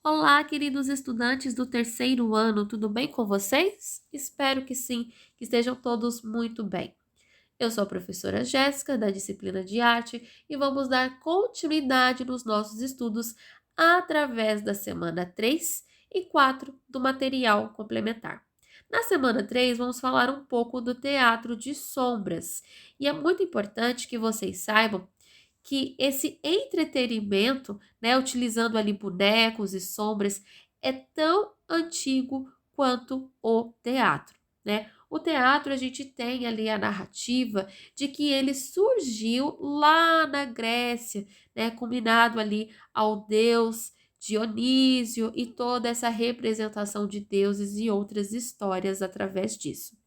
Olá, queridos estudantes do terceiro ano, tudo bem com vocês? Espero que sim, que estejam todos muito bem. Eu sou a professora Jéssica, da disciplina de arte, e vamos dar continuidade nos nossos estudos através da semana 3 e 4 do material complementar. Na semana 3, vamos falar um pouco do teatro de sombras, e é muito importante que vocês saibam que esse entretenimento, né, utilizando ali bonecos e sombras, é tão antigo quanto o teatro, né? O teatro a gente tem ali a narrativa de que ele surgiu lá na Grécia, né, combinado ali ao deus Dionísio e toda essa representação de deuses e outras histórias através disso.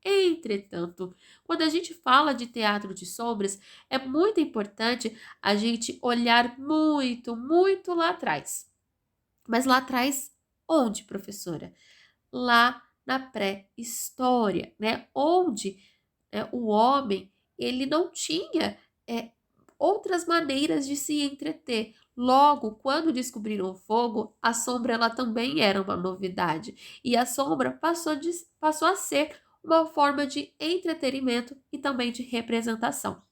Entretanto, quando a gente fala de teatro de sombras, é muito importante a gente olhar muito, muito lá atrás. Mas lá atrás, onde, professora? Lá na pré-história, né? Onde o homem ele não tinha é, outras maneiras de se entreter. Logo, quando descobriram o fogo, a sombra ela também era uma novidade. E a sombra passou a ser uma forma de entretenimento e também de representação.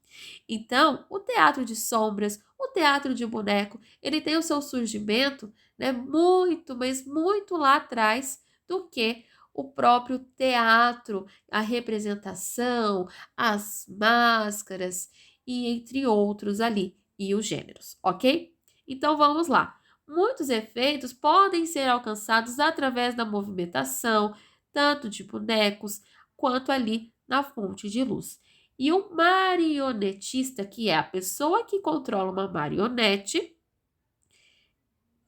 Então, o teatro de sombras, o teatro de boneco, ele tem o seu surgimento, né, muito, mas muito lá atrás do que o próprio teatro, a representação, as máscaras e entre outros ali, e os gêneros, ok? Então vamos lá. Muitos efeitos podem ser alcançados através da movimentação, tanto de bonecos quanto ali na fonte de luz. E o marionetista, que é a pessoa que controla uma marionete,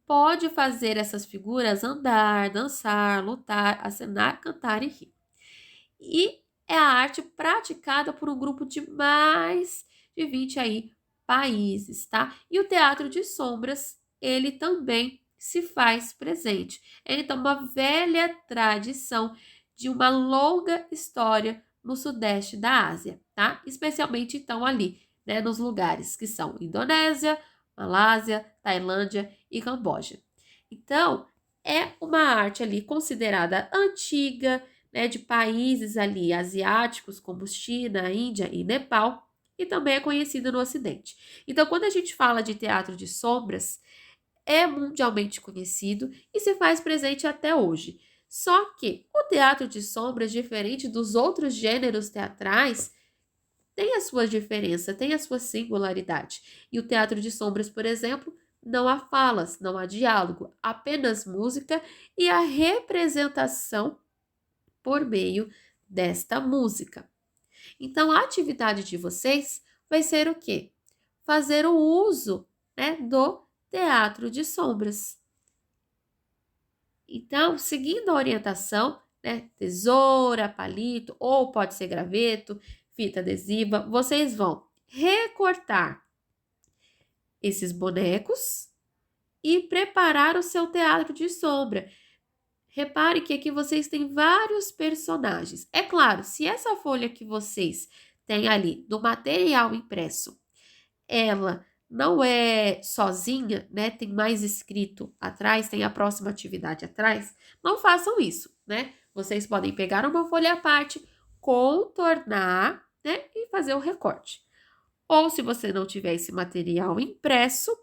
pode fazer essas figuras andar, dançar, lutar, acenar, cantar e rir. E é a arte praticada por um grupo de mais de 20 aí países, tá? E o teatro de sombras, ele também se faz presente. É então uma velha tradição de uma longa história no sudeste da Ásia, tá? Especialmente então ali, né, nos lugares que são Indonésia, Malásia, Tailândia e Camboja. Então, é uma arte ali considerada antiga, né, de países ali asiáticos como China, Índia e Nepal, e também é conhecida no Ocidente. Então, quando a gente fala de teatro de sombras, é mundialmente conhecido e se faz presente até hoje. Só que o teatro de sombras, diferente dos outros gêneros teatrais, tem a sua diferença, tem a sua singularidade. E o teatro de sombras, por exemplo, não há falas, não há diálogo, apenas música e a representação por meio desta música. Então, a atividade de vocês vai ser o quê? Fazer o uso, né, do teatro de sombras. Então, seguindo a orientação, né, tesoura, palito, ou pode ser graveto, fita adesiva, vocês vão recortar esses bonecos e preparar o seu teatro de sombra. Repare que aqui vocês têm vários personagens. É claro, se essa folha que vocês têm ali do material impresso, ela não é sozinha, né? Tem mais escrito atrás, tem a próxima atividade atrás, não façam isso, né? Vocês podem pegar uma folha à parte, contornar, né? E fazer o recorte. Ou se você não tiver esse material impresso,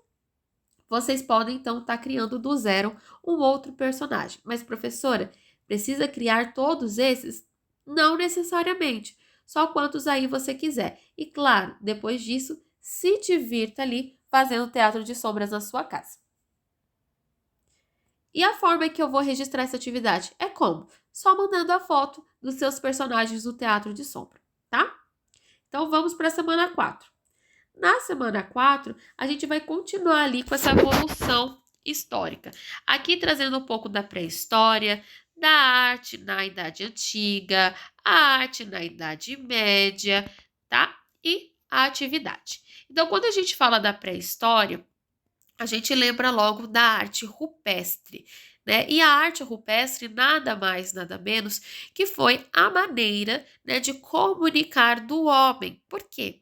vocês podem, então, estar criando do zero um outro personagem. Mas, professora, precisa criar todos esses? Não necessariamente. Só quantos aí você quiser. E, claro, depois disso, se divirta ali fazendo teatro de sombras na sua casa. E a forma que eu vou registrar essa atividade? É como? Só mandando a foto dos seus personagens do teatro de sombra, tá? Então, vamos para a semana 4. Na semana 4, a gente vai continuar ali com essa evolução histórica. Aqui trazendo um pouco da pré-história, da arte na Idade Antiga, a arte na Idade Média, tá? E a atividade. Então, quando a gente fala da pré-história, a gente lembra logo da arte rupestre, né? E a arte rupestre nada mais, nada menos que foi a maneira, né, de comunicar do homem. Por quê?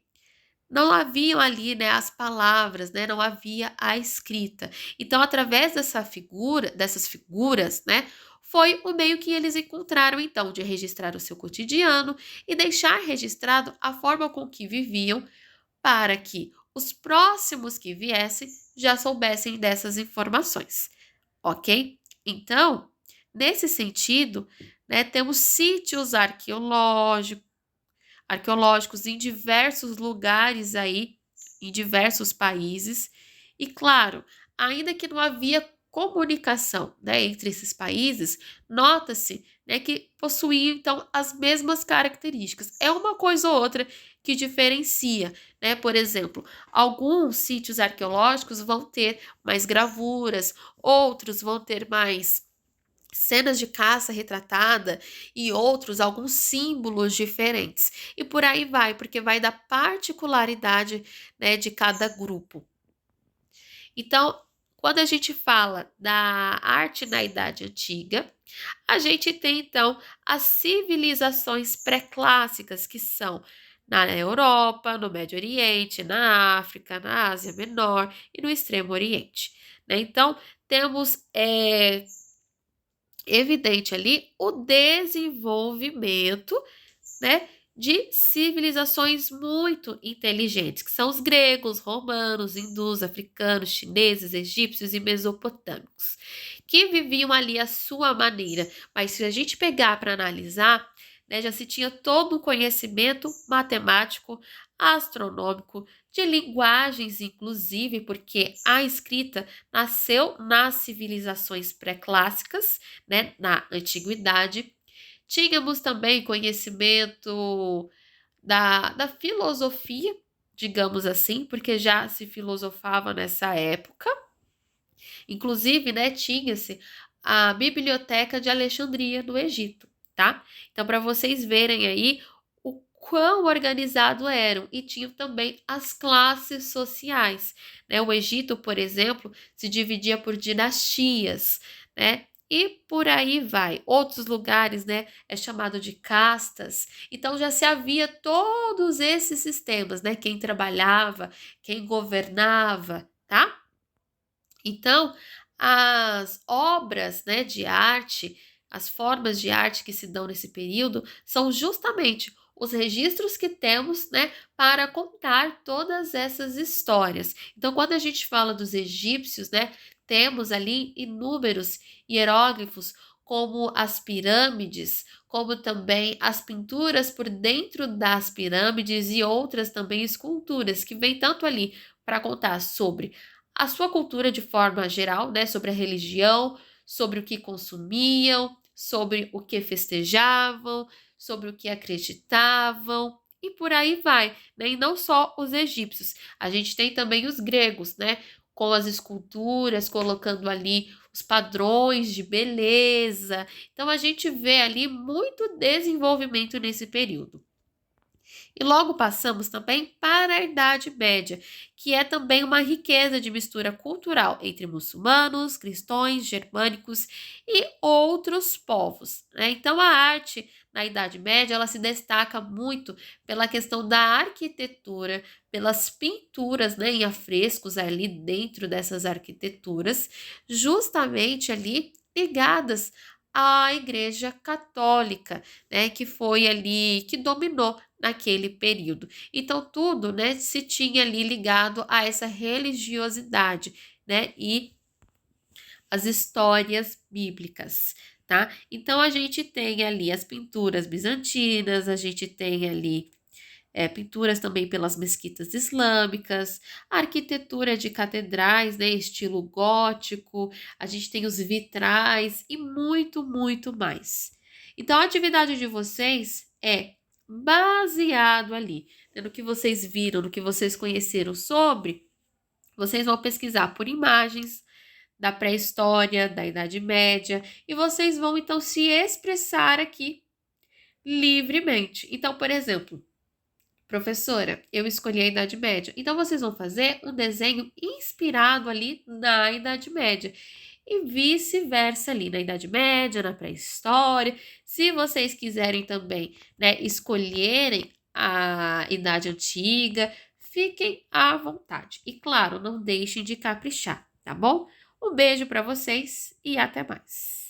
não haviam ali, né, as palavras, né, não havia a escrita. Então, através dessas figuras, né, foi o meio que eles encontraram, então, de registrar o seu cotidiano e deixar registrado a forma com que viviam para que os próximos que viessem já soubessem dessas informações, ok? Então, nesse sentido, né, temos sítios arqueológicos em diversos lugares aí, em diversos países. E claro, ainda que não havia comunicação, né, entre esses países, nota-se, né, que possuíam então as mesmas características. É uma coisa ou outra que diferencia, né? Por exemplo, alguns sítios arqueológicos vão ter mais gravuras, outros vão ter mais cenas de caça retratada e outros alguns símbolos diferentes. E por aí vai, porque vai da particularidade, né, de cada grupo. Então, quando a gente fala da arte na Idade Antiga, a gente tem então as civilizações pré-clássicas, que são na Europa, no Médio Oriente, na África, na Ásia Menor e no Extremo Oriente, né? Então, temos evidente ali o desenvolvimento, né, de civilizações muito inteligentes, que são os gregos, romanos, hindus, africanos, chineses, egípcios e mesopotâmicos, que viviam ali à sua maneira. Mas se a gente pegar para analisar, né, já se tinha todo o conhecimento matemático, astronômico, de linguagens, inclusive, porque a escrita nasceu nas civilizações pré-clássicas, né, na antiguidade. Tínhamos também conhecimento da filosofia, digamos assim, porque já se filosofava nessa época. Inclusive, né, tinha-se a Biblioteca de Alexandria, no Egito, tá? Então, para vocês verem aí o quão organizado eram, e tinham também as classes sociais, né? O Egito, por exemplo, se dividia por dinastias, né? E por aí vai. Outros lugares, né, é chamado de castas. Então já se havia todos esses sistemas, né? Quem trabalhava, quem governava, tá? Então, as obras, né, de arte, as formas de arte que se dão nesse período são justamente os registros que temos, né, para contar todas essas histórias. Então, quando a gente fala dos egípcios, né, temos ali inúmeros hieróglifos, como as pirâmides, como também as pinturas por dentro das pirâmides e outras também esculturas que vêm tanto ali para contar sobre a sua cultura de forma geral, né, sobre a religião, sobre o que consumiam, sobre o que festejavam, sobre o que acreditavam e por aí vai, né? E não só os egípcios. A gente tem também os gregos, né, com as esculturas, colocando ali os padrões de beleza. Então a gente vê ali muito desenvolvimento nesse período. E logo passamos também para a Idade Média, que é também uma riqueza de mistura cultural entre muçulmanos, cristãos, germânicos e outros povos, né? Então a arte na Idade Média ela se destaca muito pela questão da arquitetura, pelas pinturas, né, em afrescos ali dentro dessas arquiteturas, justamente ali ligadas à Igreja Católica, né, que foi ali que dominou naquele período. Então, tudo, né, se tinha ali ligado a essa religiosidade, né, e as histórias bíblicas, tá? Então, a gente tem ali as pinturas bizantinas, a gente tem ali pinturas também pelas mesquitas islâmicas, a arquitetura de catedrais, né, estilo gótico, a gente tem os vitrais e muito, muito mais. Então, a atividade de vocês é baseado ali, né, no que vocês viram, no que vocês conheceram sobre, vocês vão pesquisar por imagens da pré-história, da Idade Média, e vocês vão então se expressar aqui livremente. Então, por exemplo, professora, eu escolhi a Idade Média. Então, vocês vão fazer um desenho inspirado ali na Idade Média. E vice-versa ali na Idade Média, na pré-história. Se vocês quiserem também, né, escolherem a Idade Antiga, fiquem à vontade. E claro, não deixem de caprichar, tá bom? Um beijo para vocês e até mais.